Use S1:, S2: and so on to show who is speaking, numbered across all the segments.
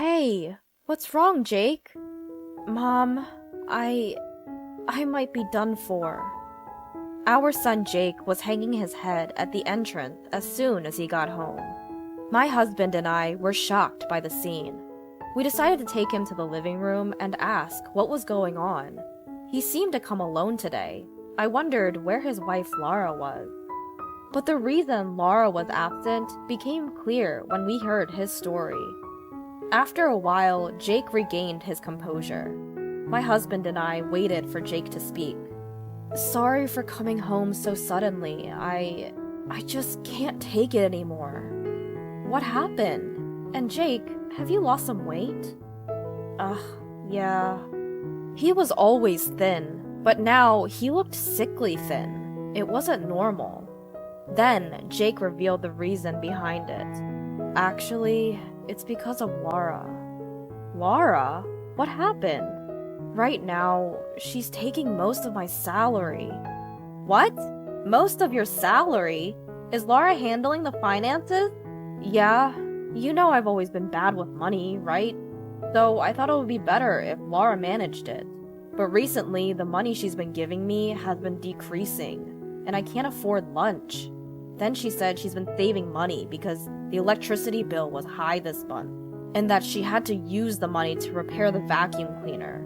S1: Hey, what's wrong, Jake? Mom, I... I might be done for. Our son Jake was hanging his head at the entrance as soon as he got home. My husband and I were shocked by the scene. We decided to take him to the living room and ask what was going on. He seemed to come alone today. I wondered where his wife Laura was. But the reason Laura was absent became clear when we heard his story. After a while, Jake regained his composure. My husband and I waited for Jake to speak. Sorry for coming home so suddenly. I just can't take it anymore. What happened? And Jake, have you lost some weight? Yeah. He was always thin, but now he looked sickly thin. It wasn't normal. Then Jake revealed the reason behind it. Actually, it's because of Laura. Laura? What happened? Right now, she's taking most of my salary. What? Most of your salary? Is Laura handling the finances? Yeah, you know I've always been bad with money, right? So I thought it would be better if Laura managed it. But recently, the money she's been giving me has been decreasing, and I can't afford lunch. Then she said she's been saving money because the electricity bill was high this month, and that she had to use the money to repair the vacuum cleaner.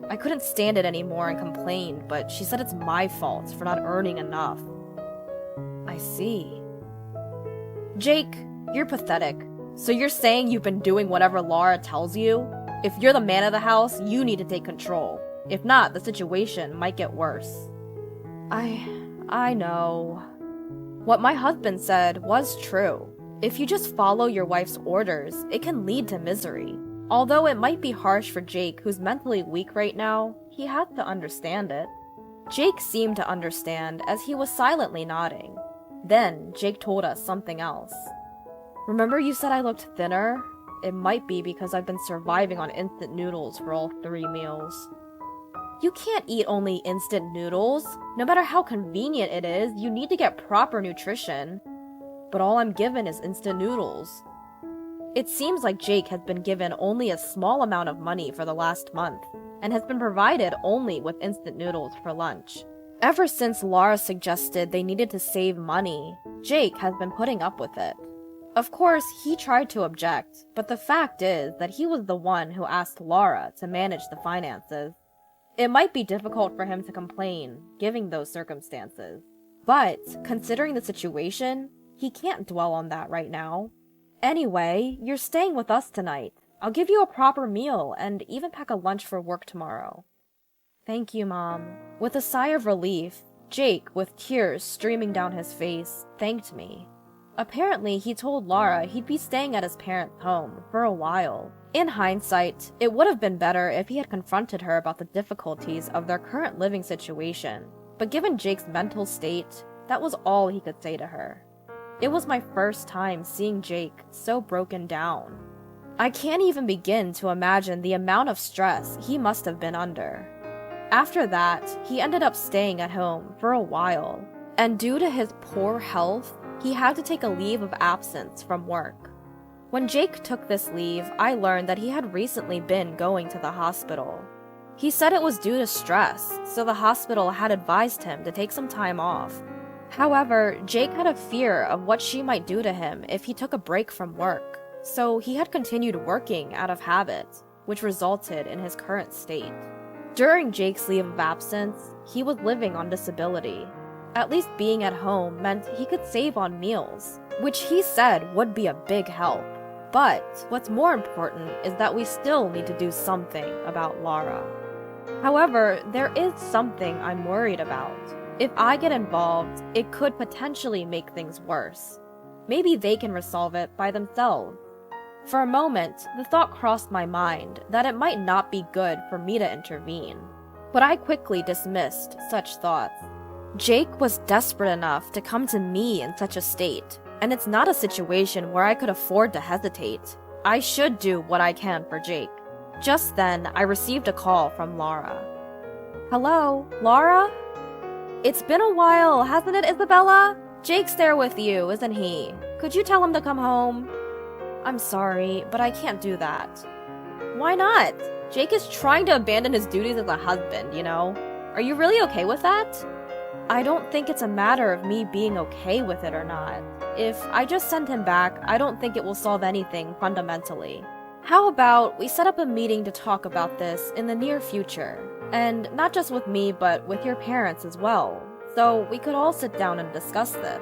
S1: I couldn't stand it anymore and complained, but she said it's my fault for not earning enough. I see. Jake, you're pathetic. So you're saying you've been doing whatever Laura tells you? If you're the man of the house, you need to take control. If not, the situation might get worse. I know. What my husband said was true. If you just follow your wife's orders, it can lead to misery. Although it might be harsh for Jake, who's mentally weak right now, he had to understand it. Jake seemed to understand as he was silently nodding. Then, Jake told us something else. Remember you said I looked thinner? It might be because I've been surviving on instant noodles for all 3 meals. You can't eat only instant noodles. No matter how convenient it is, you need to get proper nutrition. But all I'm given is instant noodles. It seems like Jake has been given only a small amount of money for the last month, and has been provided only with instant noodles for lunch. Ever since Laura suggested they needed to save money, Jake has been putting up with it. Of course, he tried to object, but the fact is that he was the one who asked Laura to manage the finances. It might be difficult for him to complain, given those circumstances. But, considering the situation, he can't dwell on that right now. Anyway, you're staying with us tonight. I'll give you a proper meal and even pack a lunch for work tomorrow. Thank you, Mom. With a sigh of relief, Jake, with tears streaming down his face, thanked me. Apparently, he told Laura he'd be staying at his parents' home for a while. In hindsight, it would have been better if he had confronted her about the difficulties of their current living situation. But given Jake's mental state, that was all he could say to her. It was my first time seeing Jake so broken down. I can't even begin to imagine the amount of stress he must have been under. After that, he ended up staying at home for a while, and due to his poor health, he had to take a leave of absence from work. When Jake took this leave, I learned that he had recently been going to the hospital. He said it was due to stress, so the hospital had advised him to take some time off. However, Jake had a fear of what she might do to him if he took a break from work, so he had continued working out of habit, which resulted in his current state. During Jake's leave of absence, he was living on disability. At least being at home meant he could save on meals, which he said would be a big help. But what's more important is that we still need to do something about Laura. However, there is something I'm worried about. If I get involved, it could potentially make things worse. Maybe they can resolve it by themselves. For a moment, the thought crossed my mind that it might not be good for me to intervene. But I quickly dismissed such thoughts. Jake was desperate enough to come to me in such a state, and it's not a situation where I could afford to hesitate. I should do what I can for Jake. Just then, I received a call from Laura. Hello, Laura? It's been a while, hasn't it, Isabella? Jake's there with you, isn't he? Could you tell him to come home? I'm sorry, but I can't do that. Why not? Jake is trying to abandon his duties as a husband, you know? Are you really okay with that? I don't think it's a matter of me being okay with it or not. If I just send him back, I don't think it will solve anything fundamentally. How about we set up a meeting to talk about this in the near future? And not just with me, but with your parents as well. So we could all sit down and discuss this.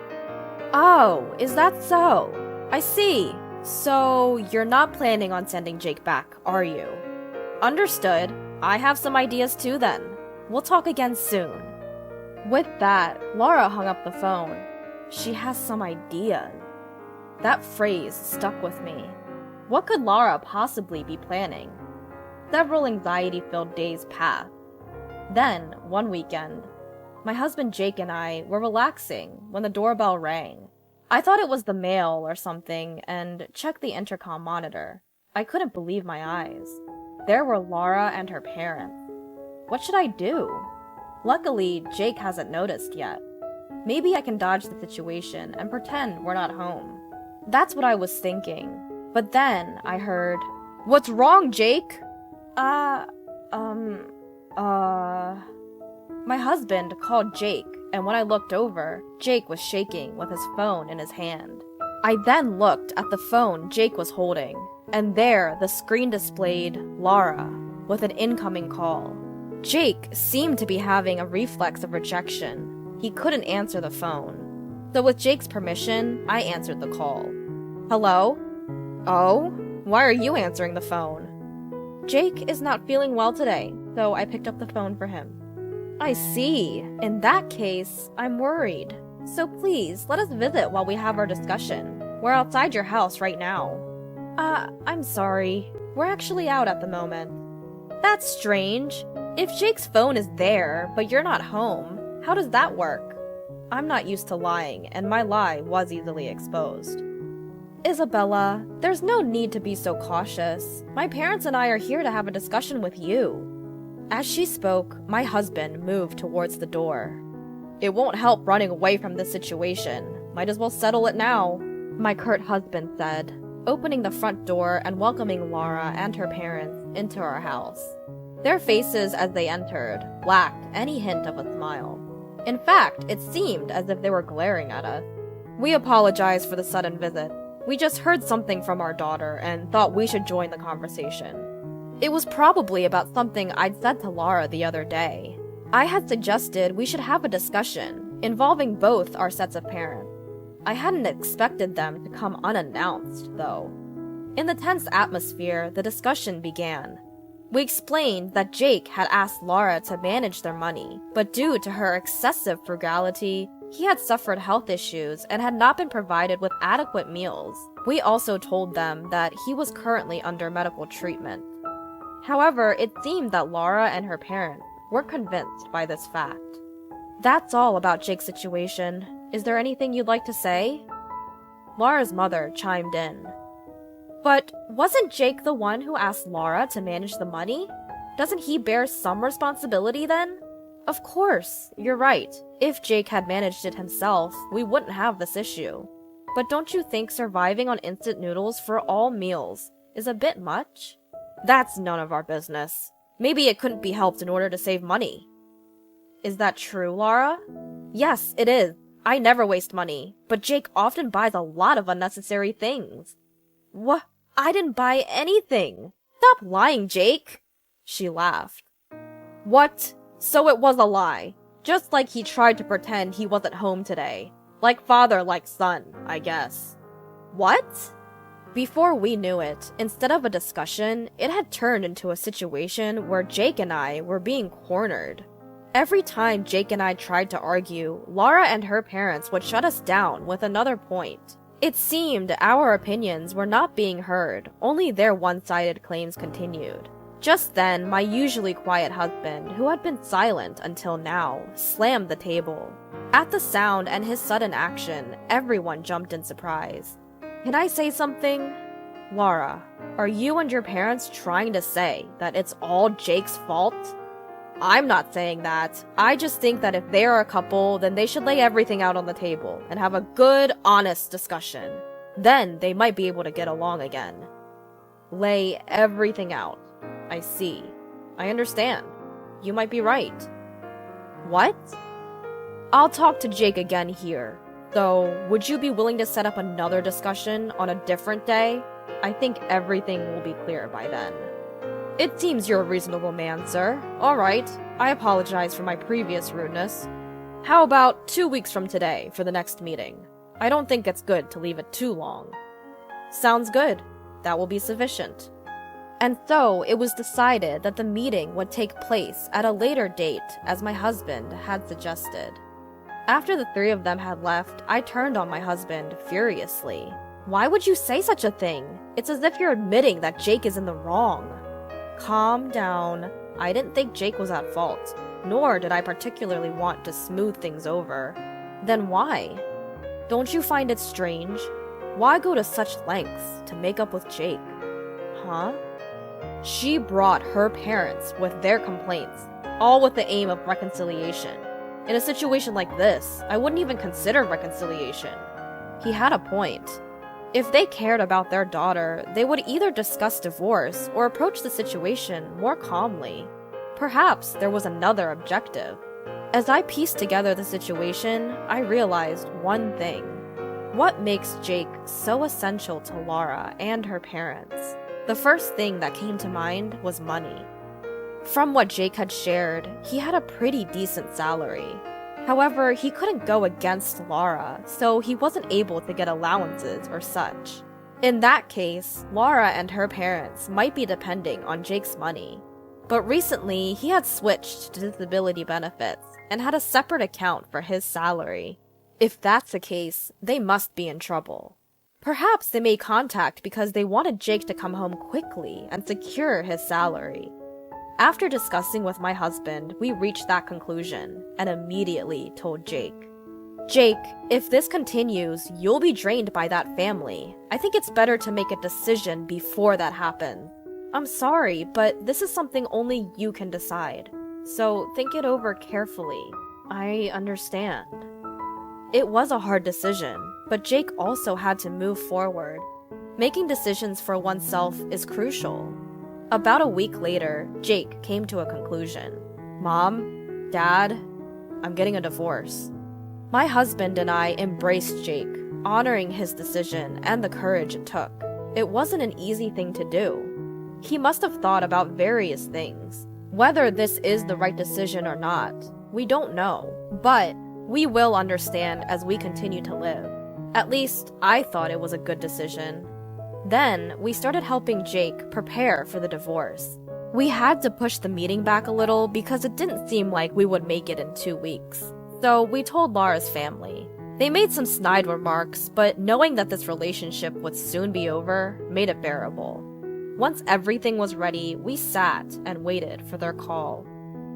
S1: Oh, is that so? I see. So you're not planning on sending Jake back, are you? Understood. I have some ideas too then. We'll talk again soon. With that, Laura hung up the phone. She has some ideas. That phrase stuck with me. What could Laura possibly be planning? Several anxiety-filled days passed. Then, one weekend, my husband Jake and I were relaxing when the doorbell rang. I thought it was the mail or something and checked the intercom monitor. I couldn't believe my eyes. There were Laura and her parents. What should I do? Luckily, Jake hasn't noticed yet. Maybe I can dodge the situation and pretend we're not home. That's what I was thinking. But then I heard, "What's wrong, Jake?" My husband called Jake, and when I looked over, Jake was shaking with his phone in his hand. I then looked at the phone Jake was holding, and there the screen displayed Laura with an incoming call. Jake seemed to be having a reflex of rejection. He couldn't answer the phone. So with Jake's permission, I answered the call. "Hello? Oh? Why are you answering the phone?" "Jake is not feeling well today, so I picked up the phone for him." "I see. In that case, I'm worried. So please, let us visit while we have our discussion. We're outside your house right now." I'm sorry. We're actually out at the moment." "That's strange. If Jake's phone is there, but you're not home, how does that work?" I'm not used to lying, and my lie was easily exposed. "Isabella, there's no need to be so cautious. My parents and I are here to have a discussion with you." As she spoke, my husband moved towards the door. "It won't help running away from this situation. Might as well settle it now," my curt husband said, opening the front door and welcoming Laura and her parents into our house. Their faces as they entered lacked any hint of a smile. In fact, it seemed as if they were glaring at us. "We apologize for the sudden visit. We just heard something from our daughter and thought we should join the conversation." It was probably about something I'd said to Laura the other day. I had suggested we should have a discussion involving both our sets of parents. I hadn't expected them to come unannounced, though. In the tense atmosphere, the discussion began. We explained that Jake had asked Laura to manage their money, but due to her excessive frugality, he had suffered health issues and had not been provided with adequate meals. We also told them that he was currently under medical treatment. However, it seemed that Laura and her parents were convinced by this fact. "That's all about Jake's situation. Is there anything you'd like to say?" Laura's mother chimed in. "But wasn't Jake the one who asked Laura to manage the money? Doesn't he bear some responsibility then?" "Of course, you're right. If Jake had managed it himself, we wouldn't have this issue. But don't you think surviving on instant noodles for all meals is a bit much?" "That's none of our business. Maybe it couldn't be helped in order to save money." "Is that true, Laura?" "Yes, it is. I never waste money, but Jake often buys a lot of unnecessary things." "What? I didn't buy anything. Stop lying, Jake." She laughed. "What? So it was a lie. Just like he tried to pretend he wasn't home today. Like father, like son, I guess." "What?" Before we knew it, instead of a discussion, it had turned into a situation where Jake and I were being cornered. Every time Jake and I tried to argue, Laura and her parents would shut us down with another point. It seemed our opinions were not being heard, only their one-sided claims continued. Just then, my usually quiet husband, who had been silent until now, slammed the table. At the sound and his sudden action, everyone jumped in surprise. "Can I say something?" "Laura, are you and your parents trying to say that it's all Jake's fault?" "I'm not saying that. I just think that if they are a couple, then they should lay everything out on the table and have a good, honest discussion. Then they might be able to get along again." Lay everything out. I see. I understand. You might be right. What? I'll talk to Jake again here. So, would you be willing to set up another discussion on a different day? I think everything will be clear by then. It seems you're a reasonable man, sir. Alright, I apologize for my previous rudeness. How about 2 weeks from today for the next meeting? I don't think it's good to leave it too long. Sounds good. That will be sufficient. And so, it was decided that the meeting would take place at a later date, as my husband had suggested. After the three of them had left, I turned on my husband furiously. Why would you say such a thing? It's as if you're admitting that Jake is in the wrong. Calm down. I didn't think Jake was at fault, nor did I particularly want to smooth things over. Then why? Don't you find it strange? Why go to such lengths to make up with Jake? Huh? She brought her parents with their complaints, all with the aim of reconciliation. In a situation like this, I wouldn't even consider reconciliation. He had a point. If they cared about their daughter, they would either discuss divorce or approach the situation more calmly. Perhaps there was another objective. As I pieced together the situation, I realized one thing. What makes Jake so essential to Laura and her parents? The first thing that came to mind was money. From what Jake had shared, he had a pretty decent salary. However, he couldn't go against Laura, so he wasn't able to get allowances or such. In that case, Laura and her parents might be depending on Jake's money. But recently, he had switched to disability benefits and had a separate account for his salary. If that's the case, they must be in trouble. Perhaps they made contact because they wanted Jake to come home quickly and secure his salary. After discussing with my husband, we reached that conclusion and immediately told Jake. Jake, if this continues, you'll be drained by that family. I think it's better to make a decision before that happens. I'm sorry, but this is something only you can decide. So think it over carefully. I understand. It was a hard decision, but Jake also had to move forward. Making decisions for oneself is crucial. About a week later, Jake came to a conclusion. Mom, Dad, I'm getting a divorce. My husband and I embraced Jake, honoring his decision and the courage it took. It wasn't an easy thing to do. He must have thought about various things. Whether this is the right decision or not, we don't know. But we will understand as we continue to live. At least, I thought it was a good decision. Then, we started helping Jake prepare for the divorce. We had to push the meeting back a little because it didn't seem like we would make it in 2 weeks. So, we told Laura's family. They made some snide remarks, but knowing that this relationship would soon be over made it bearable. Once everything was ready, we sat and waited for their call.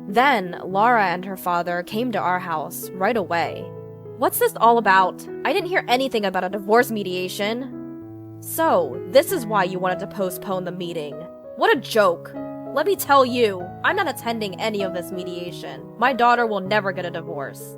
S1: Then, Laura and her father came to our house right away. What's this all about? I didn't hear anything about a divorce mediation. So, this is why you wanted to postpone the meeting. What a joke. Let me tell you, I'm not attending any of this mediation. My daughter will never get a divorce.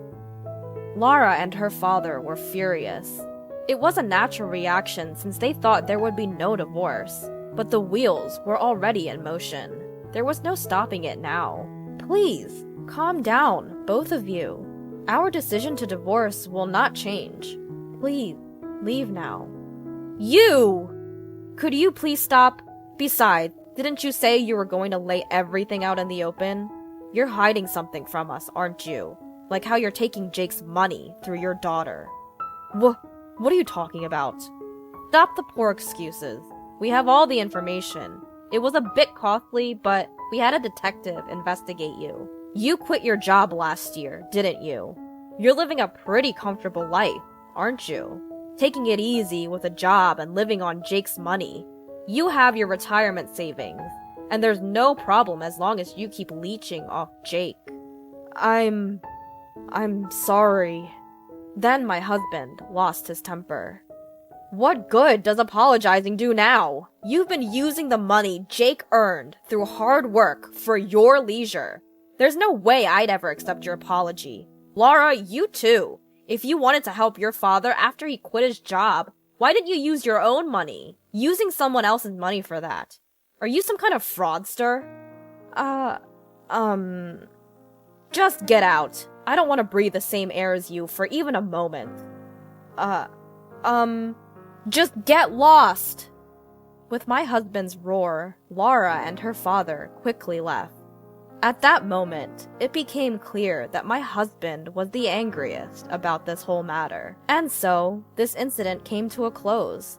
S1: Laura and her father were furious. It was a natural reaction since they thought there would be no divorce. But the wheels were already in motion. There was no stopping it now. Please, calm down, both of you. Our decision to divorce will not change. Please, leave now. You! Could you please stop? Besides, didn't you say you were going to lay everything out in the open? You're hiding something from us, aren't you? Like how you're taking Jake's money through your daughter. What are you talking about? Stop the poor excuses. We have all the information. It was a bit costly, but we had a detective investigate you. You quit your job last year, didn't you? You're living a pretty comfortable life, aren't you? Taking it easy with a job and living on Jake's money. You have your retirement savings, and there's no problem as long as you keep leeching off Jake. I'm sorry. Then my husband lost his temper. What good does apologizing do now? You've been using the money Jake earned through hard work for your leisure. There's no way I'd ever accept your apology. Laura, you too. If you wanted to help your father after he quit his job, why didn't you use your own money? Using someone else's money for that. Are you some kind of fraudster? Just get out. I don't want to breathe the same air as you for even a moment. Just get lost! With my husband's roar, Laura and her father quickly left. At that moment, it became clear that my husband was the angriest about this whole matter, and so, this incident came to a close.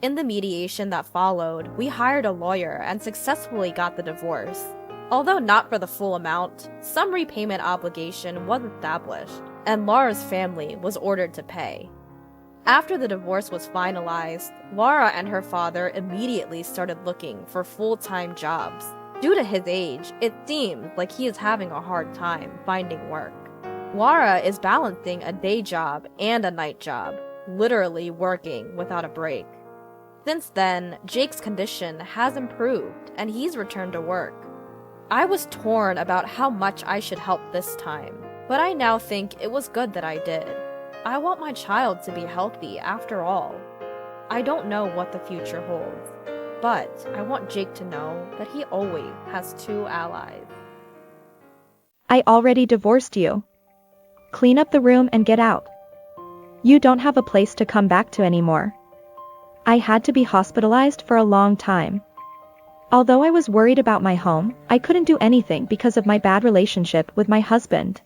S1: In the mediation that followed, we hired a lawyer and successfully got the divorce. Although not for the full amount, some repayment obligation was established, and Laura's family was ordered to pay. After the divorce was finalized, Laura and her father immediately started looking for full-time jobs. Due to his age, it seems like he is having a hard time finding work. Laura is balancing a day job and a night job, literally working without a break. Since then, Jake's condition has improved and he's returned to work. I was torn about how much I should help this time, but I now think it was good that I did. I want my child to be healthy after all. I don't know what the future holds, but I want Jake to know that he always has two allies.
S2: I already divorced you. Clean up the room and get out. You don't have a place to come back to anymore. I had to be hospitalized for a long time. Although I was worried about my home, I couldn't do anything because of my bad relationship with my husband.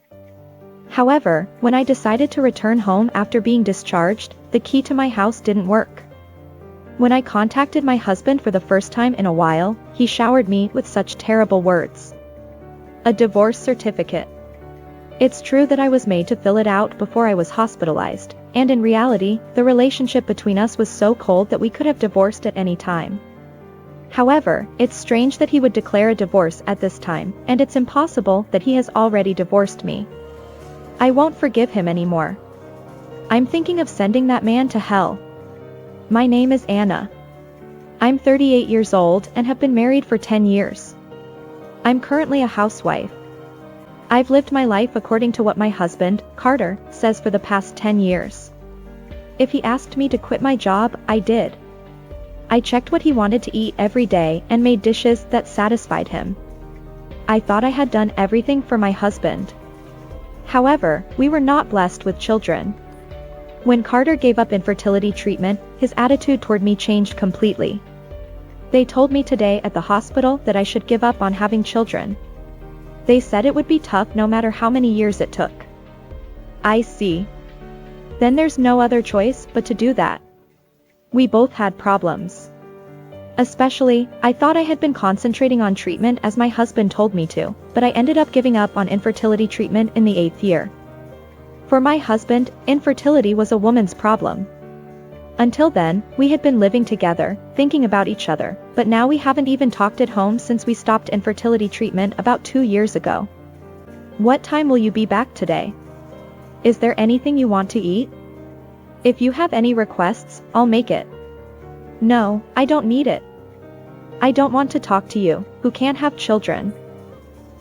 S2: However, when I decided to return home after being discharged, the key to my house didn't work. When I contacted my husband for the first time in a while, he showered me with such terrible words. A divorce certificate. It's true that I was made to fill it out before I was hospitalized, and in reality, the relationship between us was so cold that we could have divorced at any time. However, it's strange that he would declare a divorce at this time, and it's impossible that he has already divorced me. I won't forgive him anymore. I'm thinking of sending that man to hell. My name is Anna. I'm 38 years old and have been married for 10 years. I'm currently a housewife. I've lived my life according to what my husband, Carter, says for the past 10 years. If he asked me to quit my job, I did. I checked what he wanted to eat every day and made dishes that satisfied him. I thought I had done everything for my husband. However, we were not blessed with children. When Carter gave up infertility treatment, his attitude toward me changed completely. They told me today at the hospital that I should give up on having children. They said it would be tough no matter how many years it took. I see. Then there's no other choice but to do that. We both had problems. Especially, I thought I had been concentrating on treatment as my husband told me to, but I ended up giving up on infertility treatment in the 8th year. For my husband, infertility was a woman's problem. Until then, we had been living together, thinking about each other, but now we haven't even talked at home since we stopped infertility treatment about 2 years ago. What time will you be back today? Is there anything you want to eat? If you have any requests, I'll make it. No, I don't need it. I don't want to talk to you, who can't have children.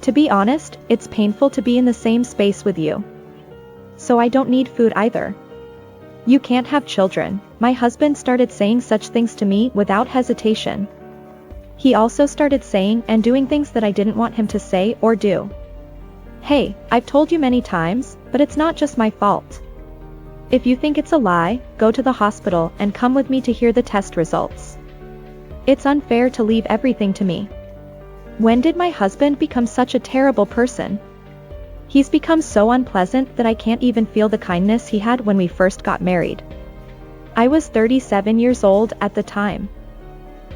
S2: To be honest, it's painful to be in the same space with you. So I don't need food either. You can't have children. My husband started saying such things to me without hesitation. He also started saying and doing things that I didn't want him to say or do. Hey, I've told you many times, but it's not just my fault. If you think it's a lie, go to the hospital and come with me to hear the test results. It's unfair to leave everything to me. When did my husband become such a terrible person? He's become so unpleasant that I can't even feel the kindness he had when we first got married. I was 37 years old at the time.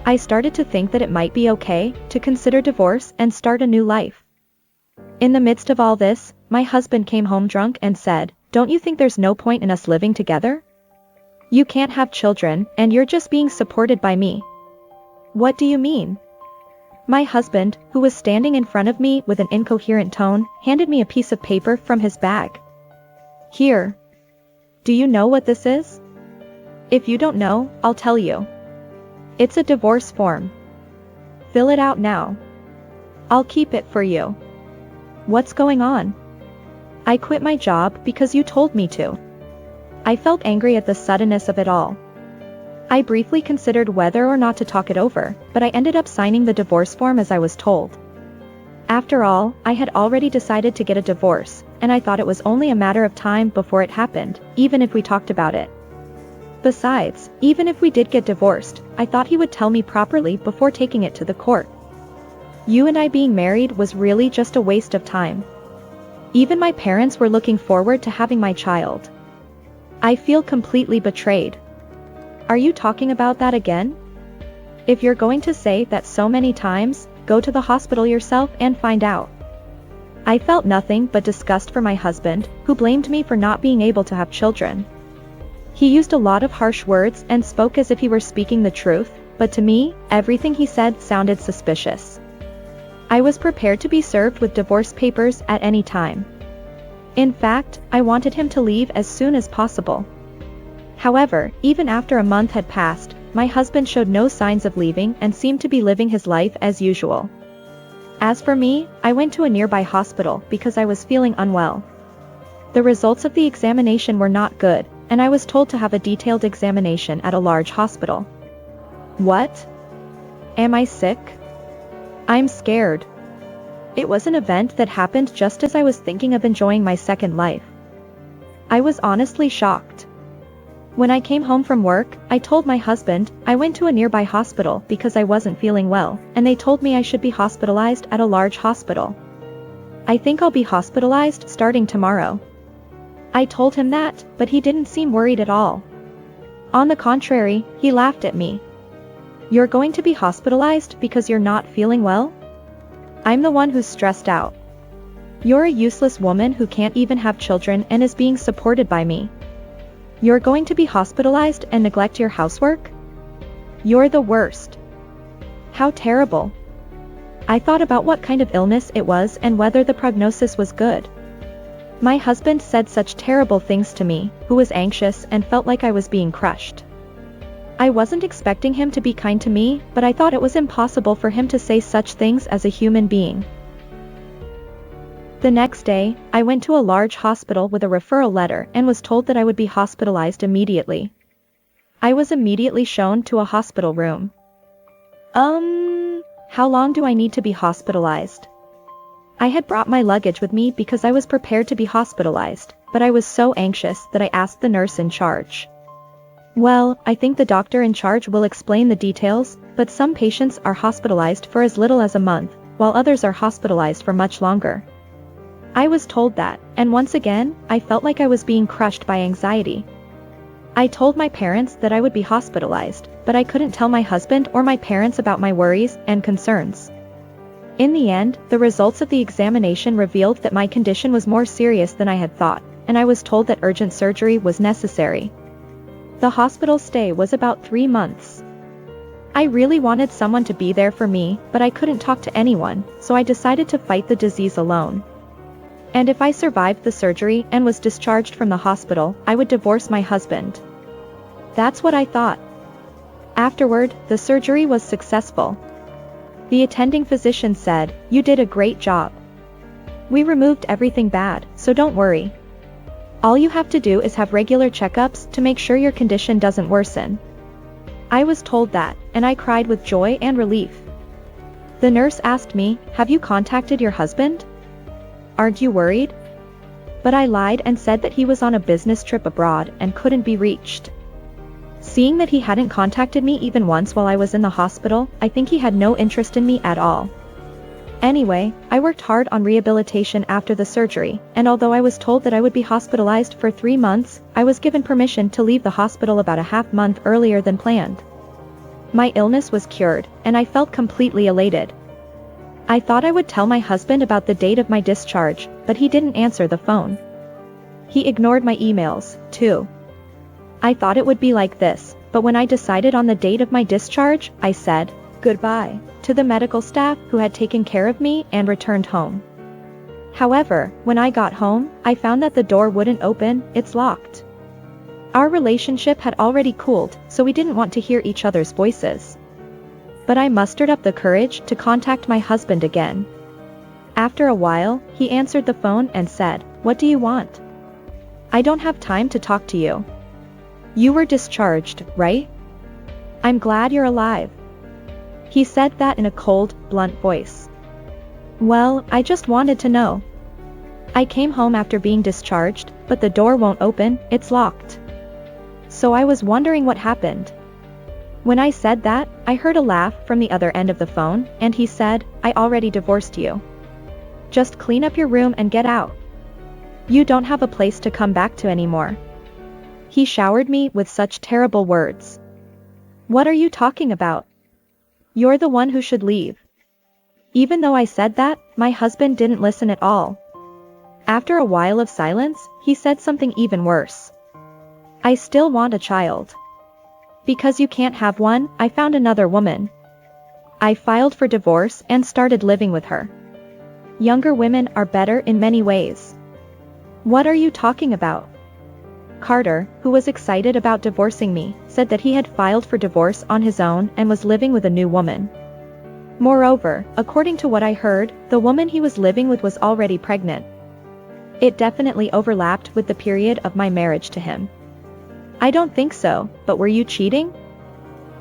S2: I started to think that it might be okay to consider divorce and start a new life. In the midst of all this, my husband came home drunk and said, "Don't you think there's no point in us living together? You can't have children, and you're just being supported by me." What do you mean? My husband, who was standing in front of me with an incoherent tone, handed me a piece of paper from his bag. Here. Do you know what this is? If you don't know, I'll tell you. It's a divorce form. Fill it out now. I'll keep it for you. What's going on? I quit my job because you told me to. I felt angry at the suddenness of it all. I briefly considered whether or not to talk it over, but I ended up signing the divorce form as I was told. After all, I had already decided to get a divorce, and I thought it was only a matter of time before it happened, even if we talked about it. Besides, even if we did get divorced, I thought he would tell me properly before taking it to the court. You and I being married was really just a waste of time. Even my parents were looking forward to having my child. I feel completely betrayed. Are you talking about that again? If you're going to say that so many times, go to the hospital yourself and find out. I felt nothing but disgust for my husband, who blamed me for not being able to have children. He used a lot of harsh words and spoke as if he were speaking the truth, but to me, everything he said sounded suspicious. I was prepared to be served with divorce papers at any time. In fact, I wanted him to leave as soon as possible. However, even after a month had passed, my husband showed no signs of leaving and seemed to be living his life as usual. As for me, I went to a nearby hospital because I was feeling unwell. The results of the examination were not good, and I was told to have a detailed examination at a large hospital. What? Am I sick? I'm scared. It was an event that happened just as I was thinking of enjoying my second life. I was honestly shocked. When I came home from work, I told my husband I went to a nearby hospital because I wasn't feeling well, and they told me I should be hospitalized at a large hospital. I think I'll be hospitalized starting tomorrow. I told him that, but he didn't seem worried at all. On the contrary, he laughed at me. You're going to be hospitalized because you're not feeling well? I'm the one who's stressed out. You're a useless woman who can't even have children and is being supported by me. You're going to be hospitalized and neglect your housework? You're the worst. How terrible. I thought about what kind of illness it was and whether the prognosis was good. My husband said such terrible things to me, who was anxious and felt like I was being crushed. I wasn't expecting him to be kind to me, but I thought it was impossible for him to say such things as a human being. The next day, I went to a large hospital with a referral letter and was told that I would be hospitalized immediately. I was immediately shown to a hospital room. How long do I need to be hospitalized? I had brought my luggage with me because I was prepared to be hospitalized, but I was so anxious that I asked the nurse in charge. Well, I think the doctor in charge will explain the details, but some patients are hospitalized for as little as a month, while others are hospitalized for much longer. I was told that, and once again, I felt like I was being crushed by anxiety. I told my parents that I would be hospitalized, but I couldn't tell my husband or my parents about my worries and concerns. In the end, the results of the examination revealed that my condition was more serious than I had thought, and I was told that urgent surgery was necessary. The hospital stay was about 3 months. I really wanted someone to be there for me, but I couldn't talk to anyone, so I decided to fight the disease alone. And if I survived the surgery and was discharged from the hospital, I would divorce my husband. That's what I thought. Afterward, the surgery was successful. The attending physician said, "You did a great job. We removed everything bad, so don't worry. All you have to do is have regular checkups to make sure your condition doesn't worsen." I was told that, and I cried with joy and relief. The nurse asked me, "Have you contacted your husband? Aren't you worried?" But I lied and said that he was on a business trip abroad and couldn't be reached. Seeing that he hadn't contacted me even once while I was in the hospital, I think he had no interest in me at all. Anyway, I worked hard on rehabilitation after the surgery, and although I was told that I would be hospitalized for 3 months, I was given permission to leave the hospital about a half month earlier than planned. My illness was cured, and I felt completely elated. I thought I would tell my husband about the date of my discharge, but he didn't answer the phone. He ignored my emails, too. I thought it would be like this, but when I decided on the date of my discharge, I said goodbye to the medical staff who had taken care of me and returned home. However, when I got home, I found that the door wouldn't open, it's locked. Our relationship had already cooled, so we didn't want to hear each other's voices. But I mustered up the courage to contact my husband again. After a while, he answered the phone and said, "What do you want? I don't have time to talk to you. You were discharged, right? I'm glad you're alive. He said that in a cold, blunt voice. Well, I just wanted to know. I came home after being discharged, but the door won't open, it's locked. So I was wondering what happened. When I said that, I heard a laugh from the other end of the phone, and he said, I already divorced you. Just clean up your room and get out. You don't have a place to come back to anymore. He showered me with such terrible words. What are you talking about? You're the one who should leave. Even though I said that, my husband didn't listen at all. After a while of silence, he said something even worse. I still want a child. Because you can't have one, I found another woman. I filed for divorce and started living with her. Younger women are better in many ways. What are you talking about? Carter, who was excited about divorcing me, said that he had filed for divorce on his own and was living with a new woman. Moreover, according to what I heard, the woman he was living with was already pregnant. It definitely overlapped with the period of my marriage to him. I don't think so, but were you cheating?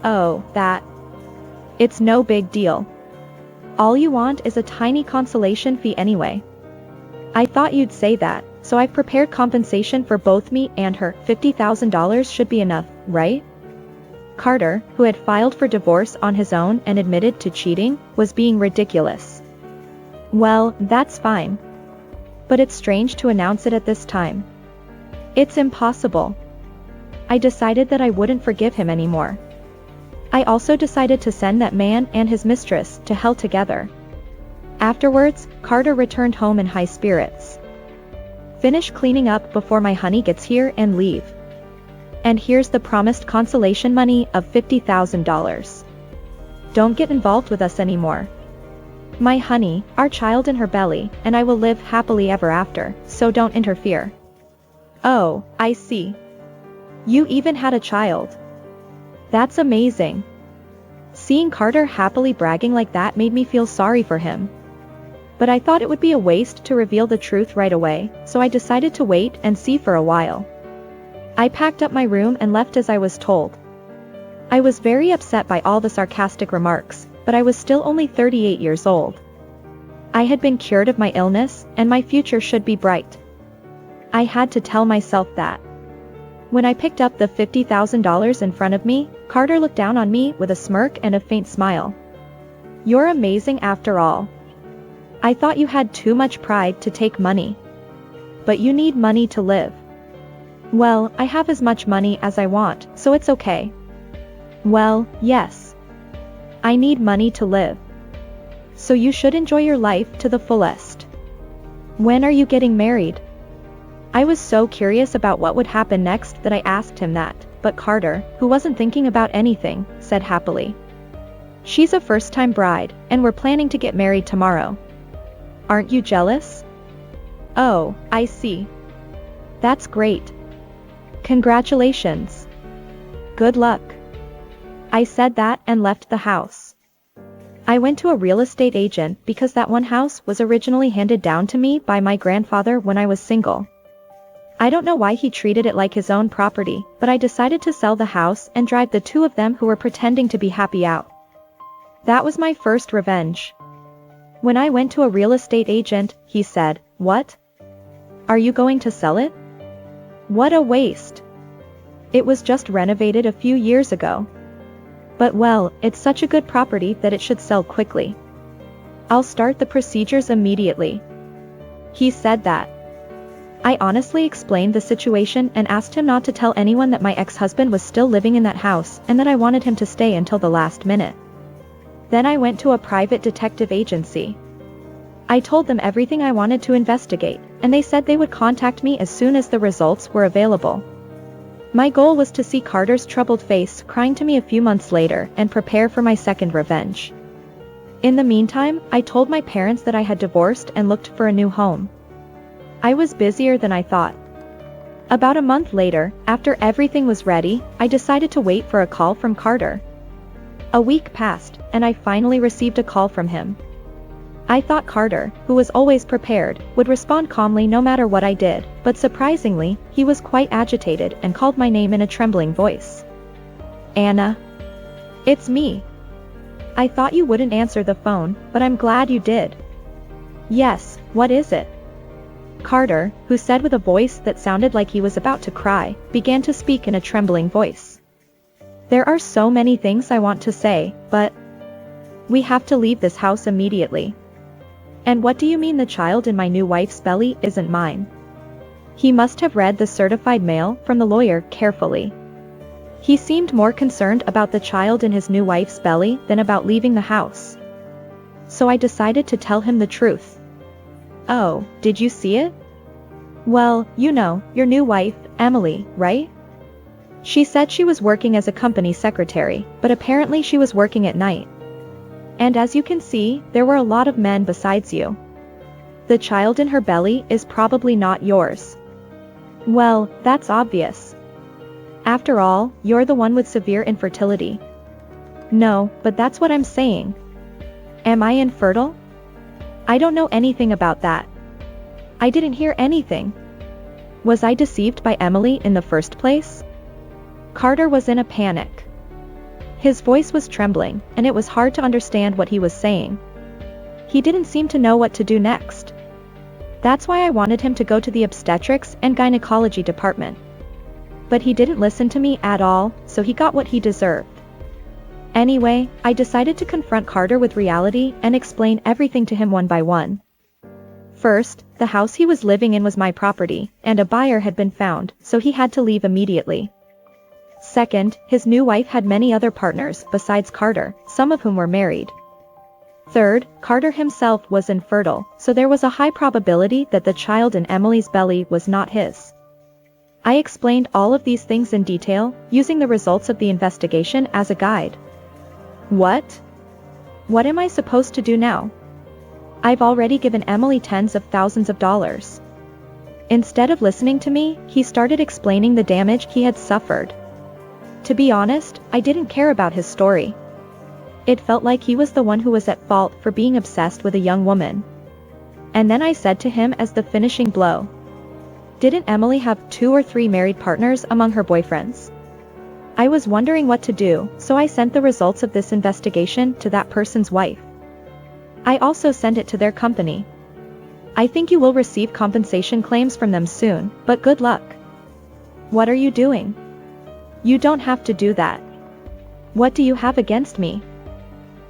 S2: Oh, that. It's no big deal. All you want is a tiny consolation fee anyway. I thought you'd say that, so I've prepared compensation for both me and her. $50,000 should be enough, right? Carter, who had filed for divorce on his own and admitted to cheating, was being ridiculous. Well, that's fine. But it's strange to announce it at this time. It's impossible. I decided that I wouldn't forgive him anymore. I also decided to send that man and his mistress to hell together. Afterwards, Carter returned home in high spirits. Finish cleaning up before my honey gets here and leave. And here's the promised consolation money of $50,000. Don't get involved with us anymore. My honey, our child in her belly, and I will live happily ever after, so don't interfere. Oh, I see. You even had a child. That's amazing. Seeing Carter happily bragging like that made me feel sorry for him. But I thought it would be a waste to reveal the truth right away, so I decided to wait and see for a while. I packed up my room and left as I was told. I was very upset by all the sarcastic remarks, but I was still only 38 years old. I had been cured of my illness, and my future should be bright. I had to tell myself that. When I picked up the $50,000 in front of me, Carter looked down on me with a smirk and a faint smile. You're amazing after all. I thought you had too much pride to take money. But you need money to live. Well, I have as much money as I want, so it's okay. Well, yes. I need money to live. So you should enjoy your life to the fullest. When are you getting married? I was so curious about what would happen next that I asked him that, but Carter, who wasn't thinking about anything, said happily. She's a first-time bride, and we're planning to get married tomorrow. Aren't you jealous? Oh, I see. That's great. Congratulations. Good luck. I said that and left the house. I went to a real estate agent because that one house was originally handed down to me by my grandfather when I was single. I don't know why he treated it like his own property, but I decided to sell the house and drive the two of them who were pretending to be happy out. That was my first revenge. When I went to a real estate agent, he said, "What? Are you going to sell it? What a waste. It was just renovated a few years ago. But well, it's such a good property that it should sell quickly. I'll start the procedures immediately." He said that. I honestly explained the situation and asked him not to tell anyone that my ex-husband was still living in that house and that I wanted him to stay until the last minute. Then I went to a private detective agency. I told them everything I wanted to investigate, and they said they would contact me as soon as the results were available. My goal was to see Carter's troubled face crying to me a few months later and prepare for my second revenge. In the meantime, I told my parents that I had divorced and looked for a new home. I was busier than I thought. About a month later, after everything was ready, I decided to wait for a call from Carter. A week passed, and I finally received a call from him. I thought Carter, who was always prepared, would respond calmly no matter what I did, but surprisingly, he was quite agitated and called my name in a trembling voice. Anna. It's me. I thought you wouldn't answer the phone, but I'm glad you did. Yes, what is it? Carter, who said with a voice that sounded like he was about to cry, began to speak in a trembling voice. There are so many things I want to say, but we have to leave this house immediately. And what do you mean the child in my new wife's belly isn't mine? He must have read the certified mail from the lawyer carefully. He seemed more concerned about the child in his new wife's belly than about leaving the house. So I decided to tell him the truth. Oh, did you see it? Well, you know, your new wife, Emily, right? She said she was working as a company secretary, but apparently she was working at night. And as you can see, there were a lot of men besides you. The child in her belly is probably not yours. Well, that's obvious. After all, you're the one with severe infertility. No, but that's what I'm saying. Am I infertile? I don't know anything about that. I didn't hear anything. Was I deceived by Emily in the first place? Carter was in a panic. His voice was trembling, and it was hard to understand what he was saying. He didn't seem to know what to do next. That's why I wanted him to go to the obstetrics and gynecology department. But he didn't listen to me at all, so he got what he deserved. Anyway, I decided to confront Carter with reality and explain everything to him one by one. First, the house he was living in was my property, and a buyer had been found, so he had to leave immediately. Second, his new wife had many other partners besides Carter, some of whom were married. Third, Carter himself was infertile, so there was a high probability that the child in Emily's belly was not his. I explained all of these things in detail, using the results of the investigation as a guide. What? What am I supposed to do now? I've already given Emily tens of thousands of dollars. Instead of listening to me, he started explaining the damage he had suffered. To be honest, I didn't care about his story. It felt like he was the one who was at fault for being obsessed with a young woman. And then I said to him as the finishing blow, didn't Emily have 2 or 3 married partners among her boyfriends? I was wondering what to do, so I sent the results of this investigation to that person's wife. I also sent it to their company. I think you will receive compensation claims from them soon, but good luck. What are you doing? You don't have to do that. What do you have against me?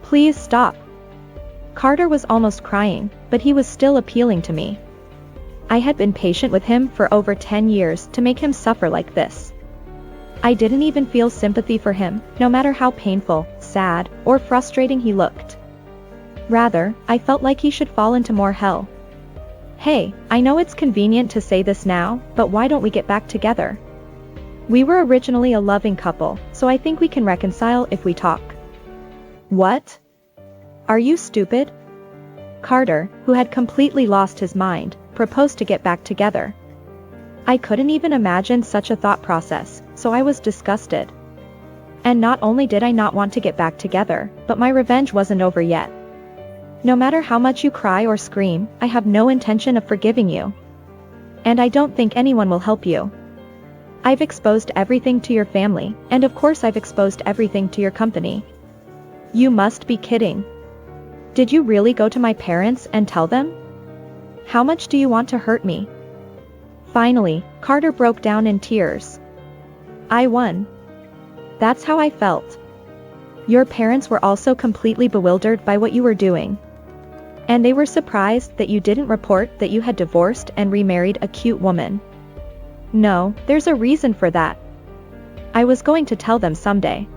S2: Please stop. Carter was almost crying, but he was still appealing to me. I had been patient with him for over 10 years to make him suffer like this. I didn't even feel sympathy for him, no matter how painful, sad, or frustrating he looked. Rather, I felt like he should fall into more hell. Hey, I know it's convenient to say this now, but why don't we get back together? We were originally a loving couple, so I think we can reconcile if we talk. What? Are you stupid? Carter, who had completely lost his mind, proposed to get back together. I couldn't even imagine such a thought process, so I was disgusted. And not only did I not want to get back together, but my revenge wasn't over yet. No matter how much you cry or scream, I have no intention of forgiving you. And I don't think anyone will help you. I've exposed everything to your family, and of course I've exposed everything to your company. You must be kidding. Did you really go to my parents and tell them? How much do you want to hurt me? Finally, Carter broke down in tears. I won. That's how I felt. Your parents were also completely bewildered by what you were doing. And they were surprised that you didn't report that you had divorced and remarried a cute woman. No, there's a reason for that. I was going to tell them someday.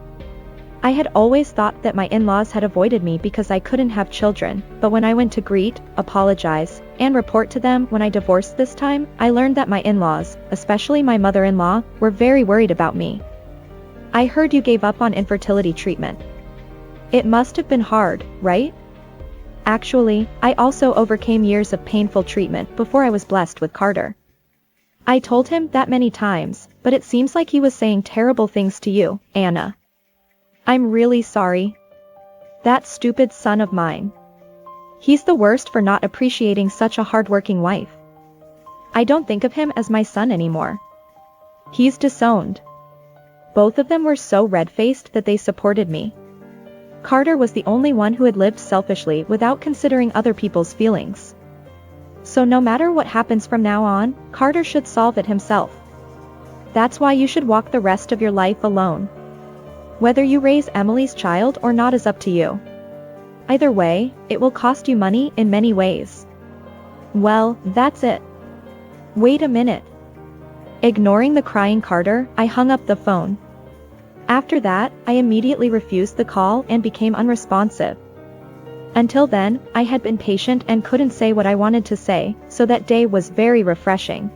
S2: I had always thought that my in-laws had avoided me because I couldn't have children, but when I went to greet, apologize, and report to them when I divorced this time, I learned that my in-laws, especially my mother-in-law, were very worried about me. I heard you gave up on infertility treatment. It must have been hard, right? Actually, I also overcame years of painful treatment before I was blessed with Carter. I told him that many times, but it seems like he was saying terrible things to you, Anna. I'm really sorry. That stupid son of mine. He's the worst for not appreciating such a hardworking wife. I don't think of him as my son anymore. He's disowned. Both of them were so red-faced that they supported me. Carter was the only one who had lived selfishly without considering other people's feelings. So no matter what happens from now on, Carter should solve it himself. That's why you should walk the rest of your life alone. Whether you raise Emily's child or not is up to you. Either way, it will cost you money in many ways. Well, that's it. Wait a minute. Ignoring the crying Carter, I hung up the phone. After that, I immediately refused the call and became unresponsive. Until then, I had been patient and couldn't say what I wanted to say, so that day was very refreshing.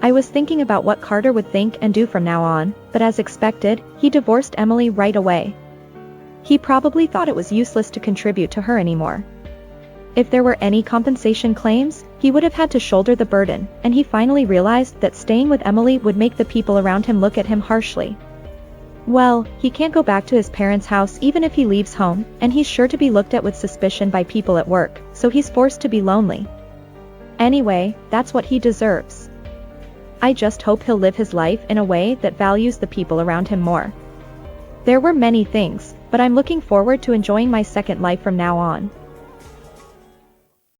S2: I was thinking about what Carter would think and do from now on, but as expected, he divorced Emily right away. He probably thought it was useless to contribute to her anymore. If there were any compensation claims, he would have had to shoulder the burden, and he finally realized that staying with Emily would make the people around him look at him harshly. Well, he can't go back to his parents' house even if he leaves home, and he's sure to be looked at with suspicion by people at work, so he's forced to be lonely. Anyway, that's what he deserves. I just hope he'll live his life in a way that values the people around him more. There were many things, but I'm looking forward to enjoying my second life from now on.